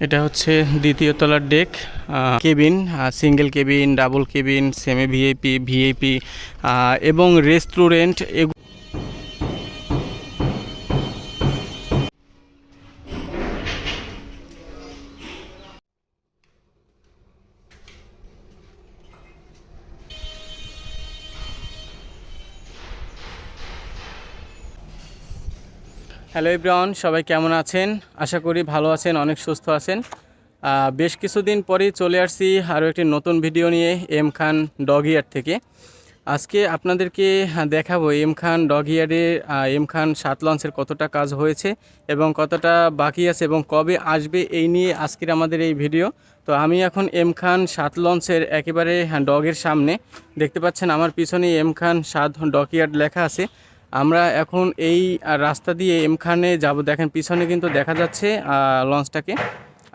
এটা হচ্ছে দ্বিতীয় তলার deck, cabin, single cabin, double cabin, semi VIP, VIP এবং রেস্টুরেন্ট। হ্যালো এভরিওয়ান, সবাই কেমন আছেন? আশা করি ভালো আছেন, অনেক সুস্থ আছেন। বেশ কিছুদিন পরেই চলে আসছি আরও একটি নতুন ভিডিও নিয়ে এম খান ডগ ইয়ার্ড থেকে। আজকে আপনাদেরকে দেখাবো এম খান ডগ ইয়ার্ডে এম খান 7 লঞ্চের কতটা কাজ হয়েছে এবং কতটা বাকি আছে এবং কবে আসবে, এই নিয়ে আজকের আমাদের এই ভিডিও। তো আমি এখন এম খান 7 লঞ্চের একেবারে ডগের সামনে দেখতে পাচ্ছেন, আমার পিছনে এম খান 7 ডগ ইয়ার্ড লেখা আছে। আমরা এখন এই রাস্তা দিয়ে এম খানে যাব। দেখেন পিছনে কিন্তু দেখা যাচ্ছে লঞ্চটাকে।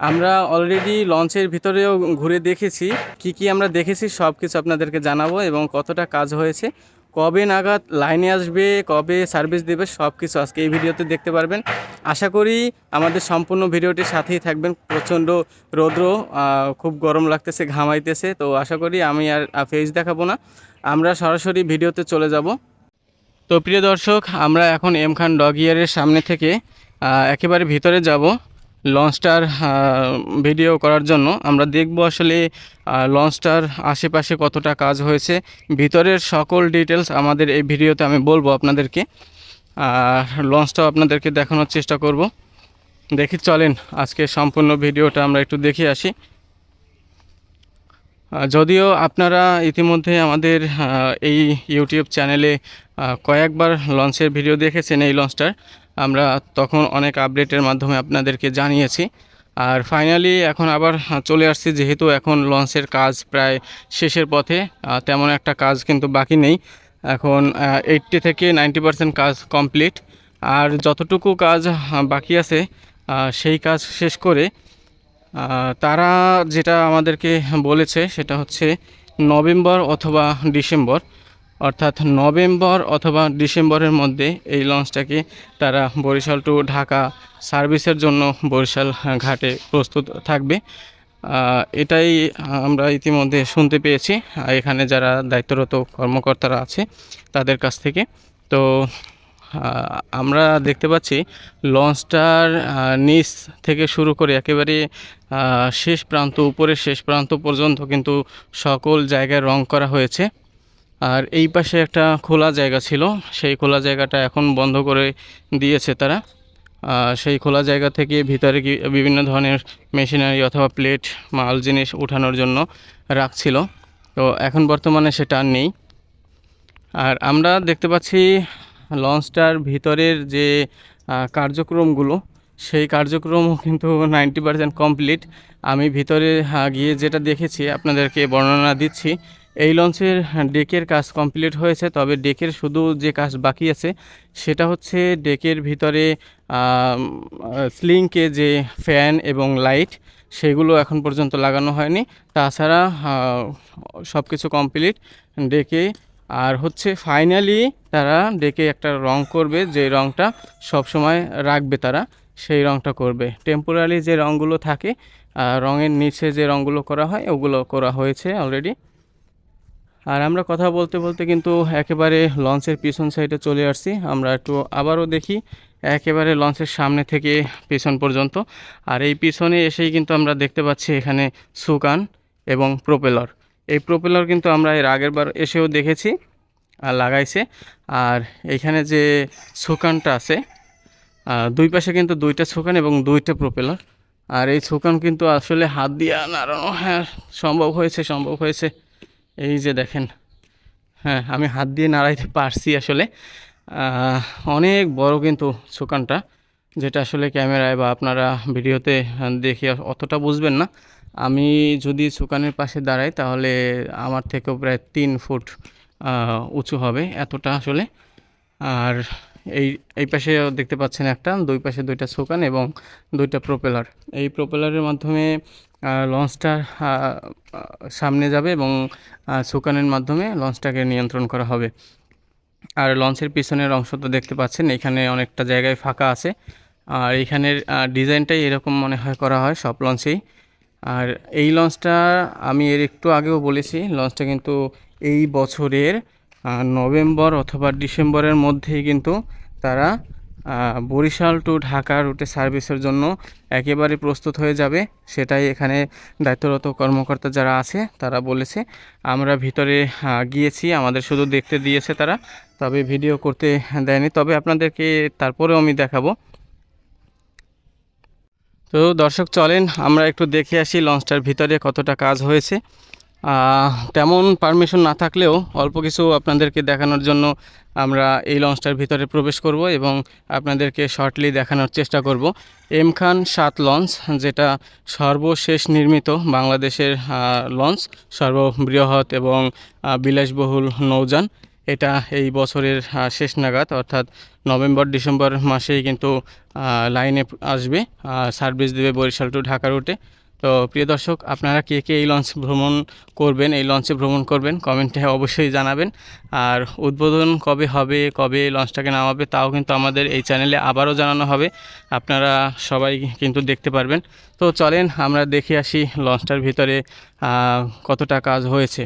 আমরা অলরেডি লঞ্চের ভিতরেও ঘুরে দেখেছি, কি আমরা দেখেছি সব কিছু আপনাদেরকে জানাবো এবং কতটা কাজ হয়েছে, কবে নাগাদ লাইনে আসবে, কবে সার্ভিস দেবে, সব কিছু আজকে এই ভিডিওতে দেখতে পারবেন। আশা করি আমাদের সম্পূর্ণ ভিডিওটির সাথেই থাকবেন। প্রচণ্ড রৌদ্র, খুব গরম লাগতেছে, ঘামাইতেছে, তো আশা করি আমি আর ফেস দেখাবো না, আমরা সরাসরি ভিডিওতে চলে যাব। তো প্রিয় দর্শক, আমরা এখন এম খান ডগ ইয়ারের সামনে থেকে একেবারে ভিতরে যাব লঞ্চটার ভিডিও করার জন্য। আমরা দেখব আসলে লঞ্চটার আশেপাশে কতটা কাজ হয়েছে, ভিতরের সকল ডিটেলস আমাদের এই ভিডিওতে আমি বলবো আপনাদেরকে। লঞ্চটাও আপনাদেরকে দেখানোর চেষ্টা করব। দেখি চলেন আজকে সম্পূর্ণ ভিডিওটা আমরা একটু দেখে আসি। যদিও আপনারা ইতিমধ্যে আমাদের এই ইউটিউব চ্যানেলে কয়েকবার লঞ্চের ভিডিও দেখেছেন, এই লঞ্চটার আমরা তখন অনেক আপডেটের মাধ্যমে আপনাদেরকে জানিয়েছি। আর ফাইনালি এখন আবার চলে আসছি, যেহেতু এখন লঞ্চের কাজ প্রায় শেষের পথে, তেমন একটা কাজ কিন্তু বাকি নেই। এখন 80 থেকে 90% কাজ কমপ্লিট। আর যতটুকু কাজ বাকি আছে সেই কাজ শেষ করে তারা যেটা আমাদেরকে বলেছে সেটা হচ্ছে নভেম্বর অথবা ডিসেম্বর, অর্থাৎ নভেম্বর অথবা ডিসেম্বরের মধ্যে এই লঞ্চটাকে তারা বরিশাল টু ঢাকা সার্ভিসের জন্য বরিশাল ঘাটে প্রস্তুত থাকবে। এটাই আমরা ইতিমধ্যে শুনতে পেয়েছি এখানে যারা দায়িত্বরত কর্মকর্তারা আছে তাদের কাছ থেকে। তো আমরা দেখতে পাচ্ছি লঞ্চটার নিচ থেকে শুরু করে একেবারে শেষ প্রান্ত, উপরের শেষ প্রান্ত পর্যন্ত কিন্তু সকল জায়গায় রং করা হয়েছে। আর এই পাশে একটা খোলা জায়গা ছিল, সেই খোলা জায়গাটা এখন বন্ধ করে দিয়েছে তারা। সেই খোলা জায়গা থেকে ভিতরে বিভিন্ন ধরনের মেশিনারি অথবা প্লেট, মাল জিনিস উঠানোর জন্য রাখছিল, তো এখন বর্তমানে সেটা আর নেই। আর আমরা দেখতে পাচ্ছি লঞ্চটার ভিতরের যে কার্যক্রমগুলো, সেই কার্যক্রমও কিন্তু 90% কমপ্লিট। আমি ভিতরে গিয়ে যেটা দেখেছি আপনাদেরকে বর্ণনা দিচ্ছি। এই লঞ্চের ডেকের কাজ কমপ্লিট হয়েছে, তবে ডেকের শুধু যে কাজ বাকি আছে সেটা হচ্ছে ডেকের ভিতরে স্লিংকে যে ফ্যান এবং লাইট, সেগুলো এখন পর্যন্ত লাগানো হয়নি। তাছাড়া সব কিছু কমপ্লিট ডেকে। আর হচ্ছে ফাইনালি তারা ডেকে একটা রং করবে, যে রংটা সব সময় রাখবে তারা, সেই রংটা করবে। টেম্পোরারি যে রংগুলো থাকে, রঙের নিচে যে রংগুলো করা হয় ওগুলো করা হয়েছে অলরেডি। আর আমরা কথা বলতে বলতে কিন্তু একেবারে লঞ্চের পিছন সাইডে চলে আসছি। আমরা একটু আবারও দেখি একেবারে লঞ্চের সামনে থেকে পিছন পর্যন্ত। আর এই পিছনে এসেই কিন্তু আমরা দেখতে পাচ্ছি এখানে সুকান এবং প্রোপেলার। এই প্রোপেলার কিন্তু আমরা এর আগের বার এসেও দেখেছি লাগাইছে। আর এইখানে যে সুকানটা আছে, দুই পাশে কিন্তু দুইটা সুকান এবং দুইটা প্রোপেলার। আর এই সুকান কিন্তু আসলে হাত দিয়ে নাড়ানো সম্ভব হয়েছে। এই যে দেখেন, হ্যাঁ আমি হাত দিয়ে নাড়াইতে পারছি আসলে। অনেক বড় কিন্তু সুকানটা, যেটা আসলে ক্যামেরায় বা আপনারা ভিডিওতে দেখে অতটা বুঝবেন না। আমি যদি সুকানের পাশে দাঁড়াই তাহলে আমার থেকেও প্রায় 3 ফুট উঁচু হবে, এতটা আসলে। আর এই পাশে দেখতে পাচ্ছেন একটা, দুই পাশে দুইটা সুকান এবং দুইটা প্রোপেলার। এই প্রোপেলারের মাধ্যমে লঞ্চটা সামনে যাবে এবং সুকানের মাধ্যমে লঞ্চটাকে নিয়ন্ত্রণ করা হবে। আর লঞ্চের পিছনের অংশ তো দেখতে পাচ্ছেন, এখানে অনেকটা জায়গায় ফাঁকা আছে, আর এখানের ডিজাইনটাই এরকম মনে হয় করা হয় সব লঞ্চেই। আর এই লঞ্চটা আমি এর একটু আগেও বলেছি, লঞ্চটা কিন্তু এই বছরের নভেম্বর অথবা ডিসেম্বরের মধ্যেই কিন্তু তারা বরিশাল টু ঢাকা রুটে সার্ভিসের জন্য একেবারে প্রস্তুত হয়ে যাবে। সেটাই এখানে দায়িত্বরত কর্মকর্তা যারা আছে তারা বলেছে। আমরা ভিতরে গিয়েছি, আমাদের শুধু দেখতে দিয়েছে তারা, তবে ভিডিও করতে দেয়নি। তবে আপনাদেরকে তারপরেও আমি দেখাবো। তো দর্শক চলেন আমরা একটু দেখে আসি লঞ্চটার ভিতরে কতটা কাজ হয়েছে। তেমন পারমিশন না থাকলেও অল্প কিছু আপনাদেরকে দেখানোর জন্য আমরা এই লঞ্চটার ভিতরে প্রবেশ করব এবং আপনাদেরকে শর্টলি দেখানোর চেষ্টা করব। এম খান 7 লঞ্চ, যেটা সর্বশেষ নির্মিত বাংলাদেশের লঞ্চ, সর্ববৃহৎ এবং বিলাসবহুল নৌযান। এটা এই বছরের শেষ নাগাদ অর্থাৎ নভেম্বর ডিসেম্বর মাসেই কিন্তু লাইনে আসবে, সার্ভিস দেবে বরিশাল টু ঢাকা রুটে। তো প্রিয় দর্শক, আপনারা কে কে এই লঞ্চ ভ্রমণ করবেন, এই লঞ্চে ভ্রমণ করবেন, কমেন্টে অবশ্যই জানাবেন। আর উদ্বোধন কবে হবে, কবে লঞ্চটাকে নামাবে, তাও কিন্তু আমাদের এই চ্যানেলে আবারও জানানো হবে, আপনারা সবাই কিন্তু দেখতে পারবেন। তো চলেন আমরা দেখে আসি লঞ্চটার ভিতরে কতটা কাজ হয়েছে।